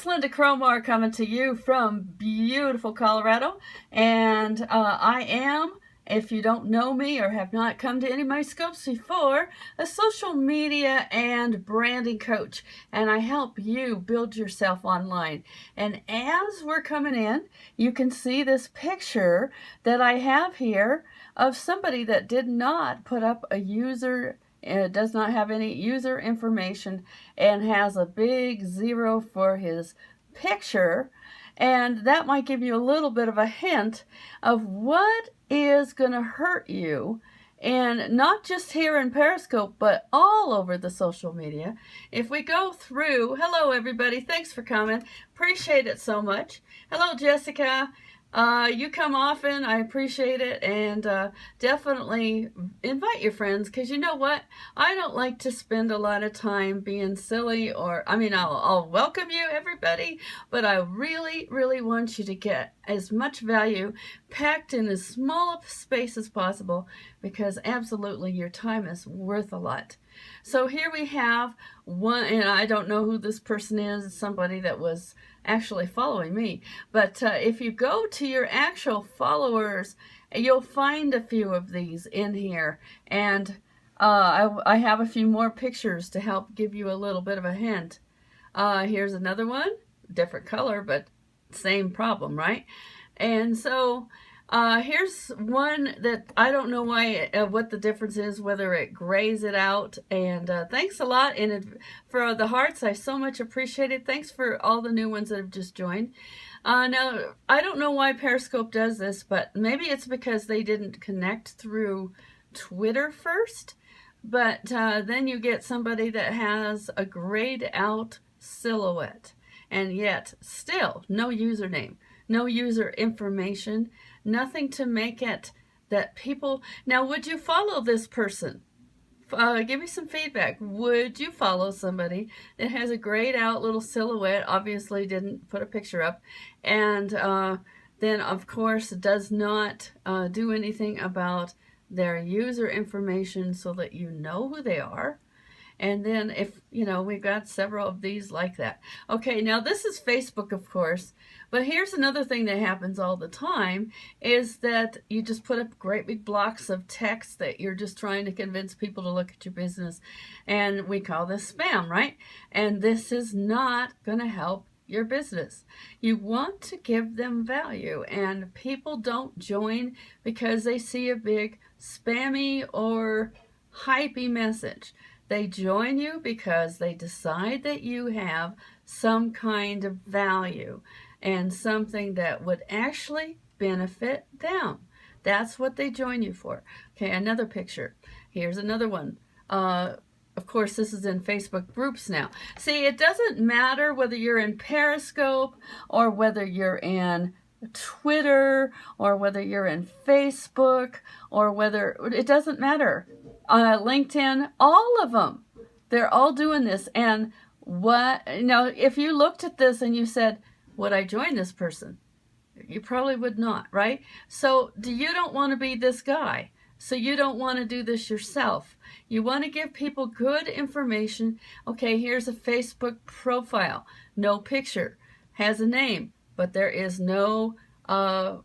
it's Lynda Cromar coming to you from beautiful Colorado. And I am, if you don't know me or have not come to any of my scopes before, a social media and branding coach. And I help you build yourself online. And as we're coming in, you can see this picture that I have here of somebody that did not put up a user. It does not have any user information and has a big 0 for his picture. And that might give you a little bit of a hint of what is going to hurt you, and not just here in Periscope, but all over the social media. If we go through, hello everybody, thanks for coming. Appreciate it so much. Hello Jessica. You come often, I appreciate it, and definitely invite your friends, because you know what? I don't like to spend a lot of time being silly, or, I mean, I'll welcome you, everybody, but I really, really want you to get as much value packed in as small a space as possible, because absolutely your time is worth a lot. So here we have one, and I don't know who this person is, somebody that was actually following me, but if you go to your actual followers, you'll find a few of these in here, and I have a few more pictures to help give you a little bit of a hint. Here's another one, different color, but same problem, right? And so here's one that I don't know why, what the difference is, whether it grays it out. And thanks a lot for the hearts. I so much appreciate it. Thanks for all the new ones that have just joined. Now, I don't know why Periscope does this, but maybe it's because they didn't connect through Twitter first. But then you get somebody that has a grayed out silhouette, and yet still no username, no user information, nothing to make it that people. Now, would you follow this person? Give me some feedback. Would you follow somebody that has a grayed out little silhouette, obviously didn't put a picture up, and then of course does not do anything about their user information so that you know who they are? And then if, you know, we've got several of these like that. Okay, now this is Facebook, of course, but here's another thing that happens all the time, is that you just put up great big blocks of text that you're just trying to convince people to look at your business, and we call this spam, right? And this is not going to help your business. You want to give them value, and people don't join because they see a big spammy or hypey message. They join you because they decide that you have some kind of value and something that would actually benefit them. That's what they join you for. Okay, another picture. Here's another one. Of course, this is in Facebook groups now. See, it doesn't matter whether you're in Periscope or whether you're in Twitter or whether you're in Facebook or whether, it doesn't matter. LinkedIn, all of them, they're all doing this. And what, you know, if you looked at this and you said, would I join this person? You probably would not, right? So you don't want to be this guy. So you don't want to do this yourself. You want to give people good information. Okay, here's a Facebook profile. No picture. Has a name, but there is no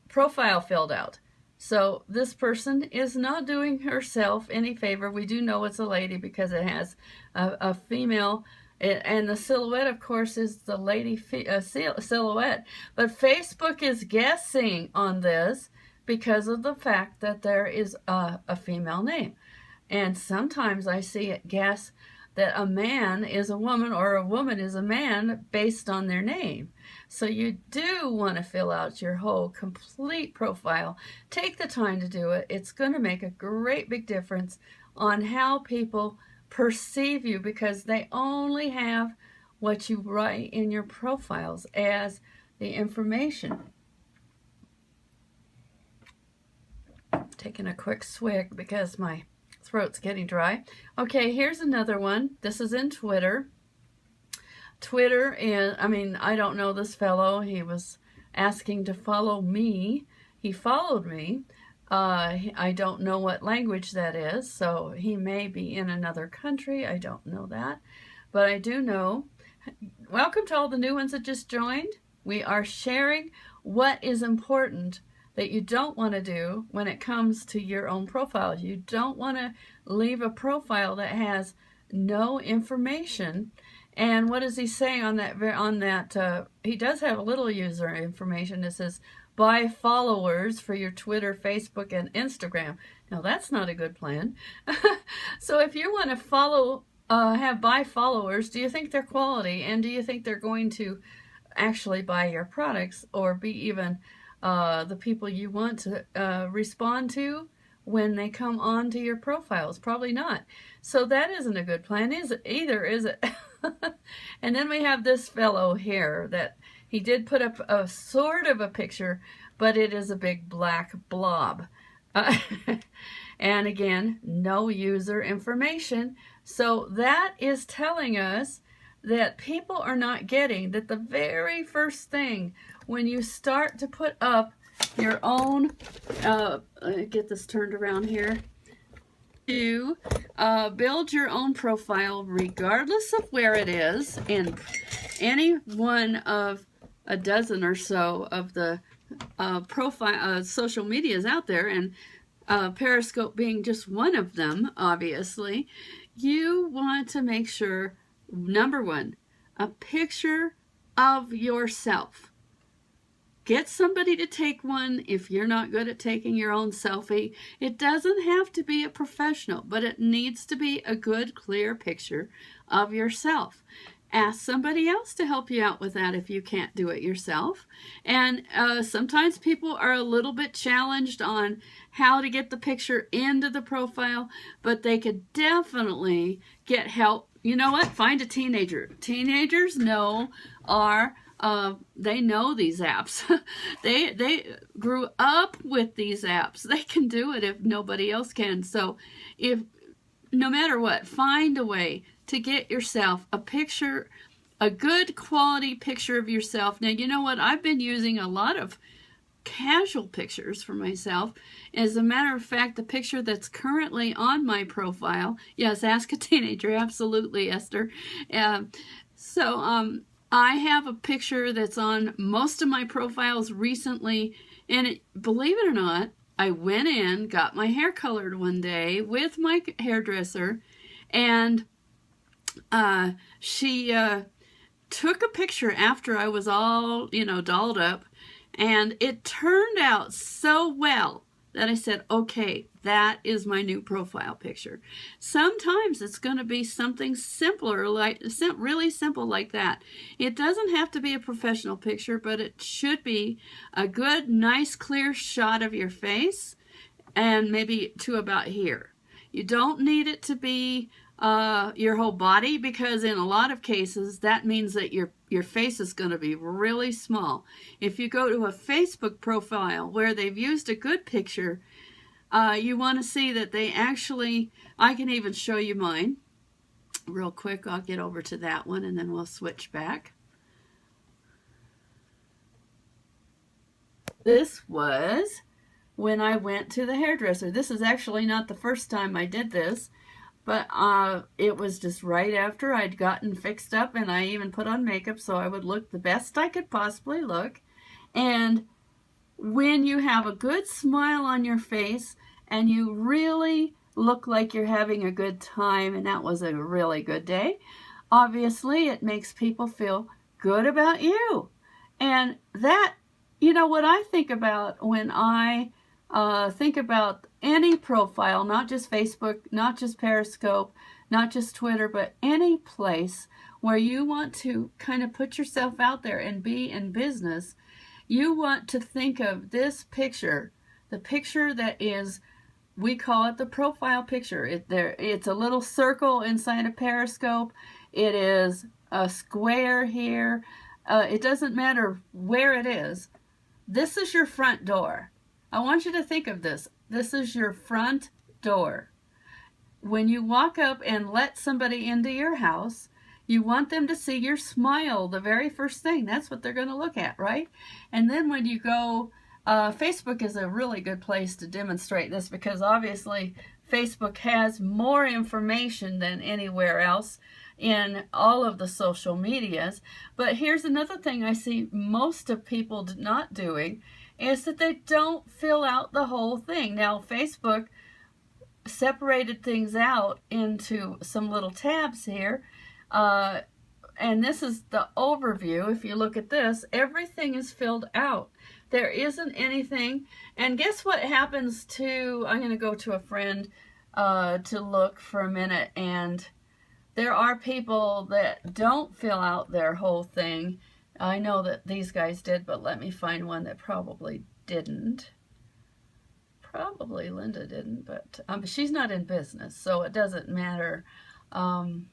profile filled out. So this person is not doing herself any favor. We do know it's a lady because it has a female, and the silhouette, of course, is the lady silhouette. But Facebook is guessing on this because of the fact that there is a female name. And sometimes I see it guess that a man is a woman or a woman is a man based on their name. So you do want to fill out your whole complete profile. Take the time to do it. It's going to make a great big difference on how people perceive you, because they only have what you write in your profiles as the information. Taking a quick swig because my throat's getting dry. Okay, here's another one. This is in Twitter. Twitter is, I mean, I don't know this fellow. He was asking to follow me. He followed me. I don't know what language that is, so he may be in another country. I don't know that. But I do know welcome to all the new ones that just joined. We are sharing what is important that you don't want to do when it comes to your own profile. You don't want to leave a profile that has no information. And what is he saying on that? He does have a little user information. It says, buy followers for your Twitter, Facebook, and Instagram. Now, that's not a good plan. So if you want to buy followers, do you think they're quality? And do you think they're going to actually buy your products or be even the people you want to respond to when they come onto your profiles? Probably not. So that isn't a good plan, is it? Either, is it? And then we have this fellow here that he did put up a sort of a picture, but it is a big black blob. And again, no user information. So that is telling us that people are not getting that the very first thing when you start to put up your own, get this turned around here, to build your own profile regardless of where it is, and any one of a dozen or so of the social medias out there, and Periscope being just one of them, obviously, you want to make sure, number one, a picture of yourself. Get somebody to take one if you're not good at taking your own selfie. It doesn't have to be a professional, but it needs to be a good, clear picture of yourself. Ask somebody else to help you out with that if you can't do it yourself. And sometimes people are a little bit challenged on how to get the picture into the profile, but they could definitely get help. You know what? Find a teenager. Teenagers they know these apps. They grew up with these apps. They can do it if nobody else can. So no matter what, find a way to get yourself a picture, a good quality picture of yourself. Now, you know what? I've been using a lot of casual pictures for myself. As a matter of fact, the picture that's currently on my profile, yes, ask a teenager, absolutely, Esther. I have a picture that's on most of my profiles recently, and believe it or not, I went in, got my hair colored one day with my hairdresser, and she took a picture after I was all, dolled up, and it turned out so well that I said, okay, that is my new profile picture. Sometimes it's going to be something simpler, really simple like that. It doesn't have to be a professional picture, but it should be a good, nice, clear shot of your face, and maybe to about here. You don't need it to be your whole body, because in a lot of cases that means that your face is going to be really small. If you go to a Facebook profile where they've used a good picture, you want to see that they actually, I can even show you mine real quick. I'll get over to that one and then we'll switch back. This was when I went to the hairdresser. This is actually not the first time I did this, but it was just right after I'd gotten fixed up, and I even put on makeup so I would look the best I could possibly look. And when you have a good smile on your face and you really look like you're having a good time, and that was a really good day, obviously it makes people feel good about you. And that, what I think about when I think about any profile, not just Facebook, not just Periscope, not just Twitter, but any place where you want to kind of put yourself out there and be in business, you want to think of this picture, the picture that is, we call it the profile picture. It's a little circle inside a Periscope. It is a square here. It doesn't matter where it is. This is your front door. I want you to think of this. This is your front door. When you walk up and let somebody into your house, you want them to see your smile the very first thing. That's what they're going to look at, right? And then when you go, Facebook is a really good place to demonstrate this, because obviously Facebook has more information than anywhere else. in all of the social medias. But here's another thing I see most of people not doing, is that they don't fill out the whole thing. Now, Facebook separated things out into some little tabs here, and this is the overview. If you look at this, everything is filled out. There isn't anything. And guess what happens to, I'm going to go to a friend to look for a minute, and there are people that don't fill out their whole thing. I know that these guys did, but let me find one that probably didn't. Probably Lynda didn't, but she's not in business, so it doesn't matter.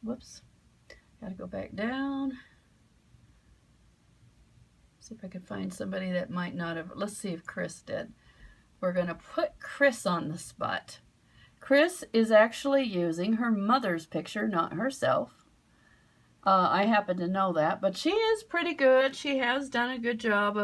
Whoops. Gotta go back down. See if I can find somebody that might not have. Let's see if Chris did. We're going to put Chris on the spot. Chris is actually using her mother's picture, not herself. I happen to know that, but she is pretty good. She has done a good job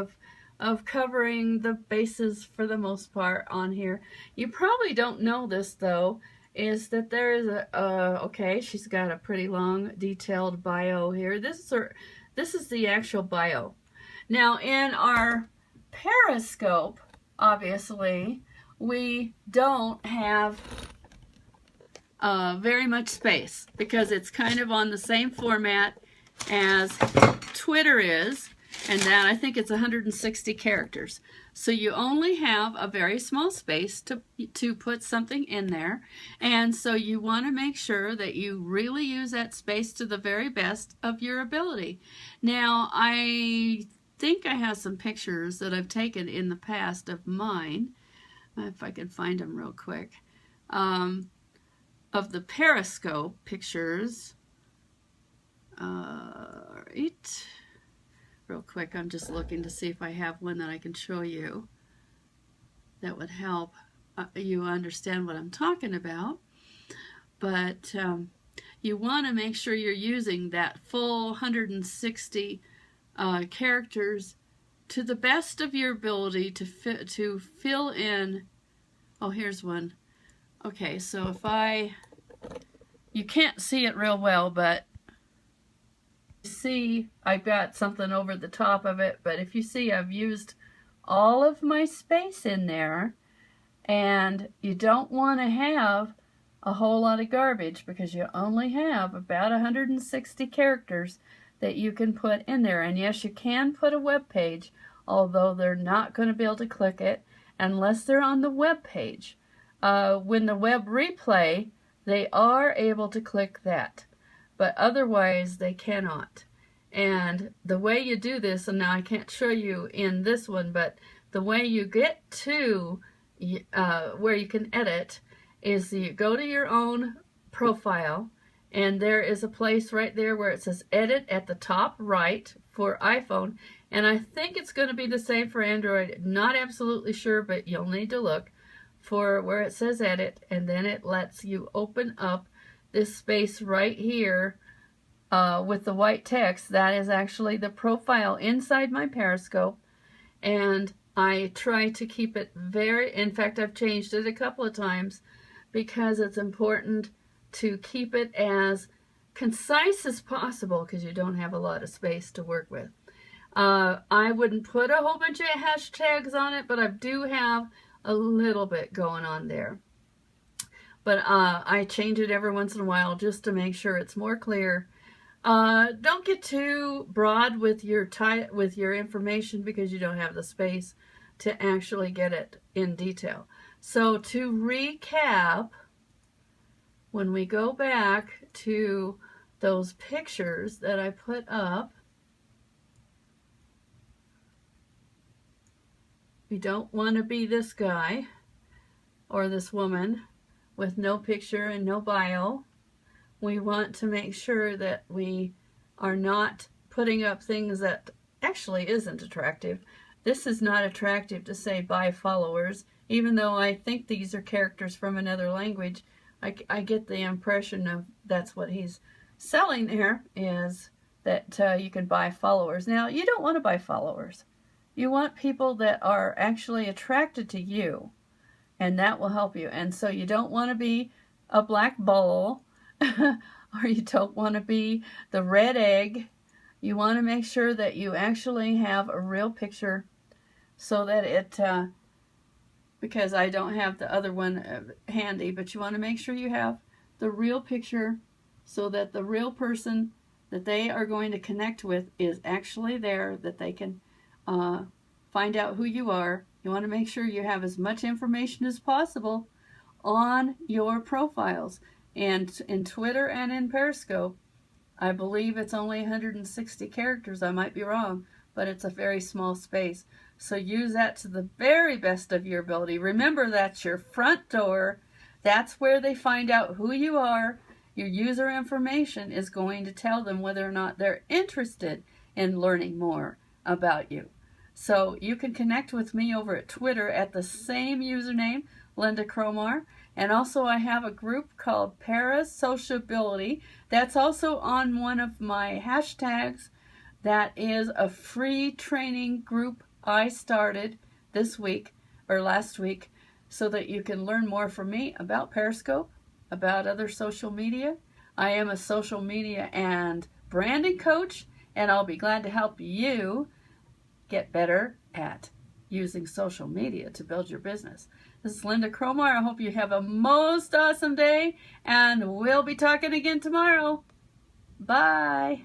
of covering the bases for the most part on here. You probably don't know this, though, is that there is okay, she's got a pretty long, detailed bio here. This is the actual bio. Now, in our Periscope, obviously, we don't have very much space because it's kind of on the same format as Twitter is, and that I think it's 160 characters. So you only have a very small space to put something in there, and so you want to make sure that you really use that space to the very best of your ability. Now, I think I have some pictures that I've taken in the past of mine, if I can find them real quick, of the Periscope pictures. Right. Real quick, I'm just looking to see if I have one that I can show you that would help you understand what I'm talking about. But you want to make sure you're using that full 160 characters to the best of your ability to fill in. Oh, here's one. Okay, so if you can't see it real well, but see I've got something over the top of it, but if you see, I've used all of my space in there, and you don't want to have a whole lot of garbage because you only have about 160 characters that you can put in there. And yes, you can put a web page, although they're not going to be able to click it unless they're on the web page. When the web replay, they are able to click that, but otherwise they cannot. And the way you do this, and now I can't show you in this one, but the way you get to where you can edit is you go to your own profile, and there is a place right there where it says edit at the top right for iPhone, and I think it's going to be the same for Android. Not absolutely sure, but you'll need to look for where it says edit, and then it lets you open up this space right here with the white text. That is actually the profile inside my Periscope, and I try to keep it in fact, I've changed it a couple of times because it's important to keep it as concise as possible because you don't have a lot of space to work with. I wouldn't put a whole bunch of hashtags on it, but I do have a little bit going on there. But I change it every once in a while just to make sure it's more clear. Don't get too broad with your information because you don't have the space to actually get it in detail. So to recap, when we go back to those pictures that I put up, we don't want to be this guy or this woman with no picture and no bio. We want to make sure that we are not putting up things that actually isn't attractive. This is not attractive to say buy followers, even though I think these are characters from another language. I get the impression of that's what he's selling there, is that you can buy followers. Now, you don't want to buy followers. You want people that are actually attracted to you, and that will help you. And so you don't want to be a black bull or you don't want to be the red egg. You want to make sure that you actually have a real picture so that it, because I don't have the other one handy, but you want to make sure you have the real picture so that the real person that they are going to connect with is actually there, that they can find out who you are. You want to make sure you have as much information as possible on your profiles. And in Twitter and in Periscope, I believe it's only 160 characters. I might be wrong, but it's a very small space. So use that to the very best of your ability. Remember, that's your front door. That's where they find out who you are. Your user information is going to tell them whether or not they're interested in learning more about you. So you can connect with me over at Twitter at the same username, Lynda Cromar. And also I have a group called Parasociability. That's also on one of my hashtags. That is a free training group I started this week or last week so that you can learn more from me about Periscope, about other social media. I am a social media and branding coach, and I'll be glad to help you get better at using social media to build your business. This is Lynda Cromar. I hope you have a most awesome day, and we'll be talking again tomorrow. Bye.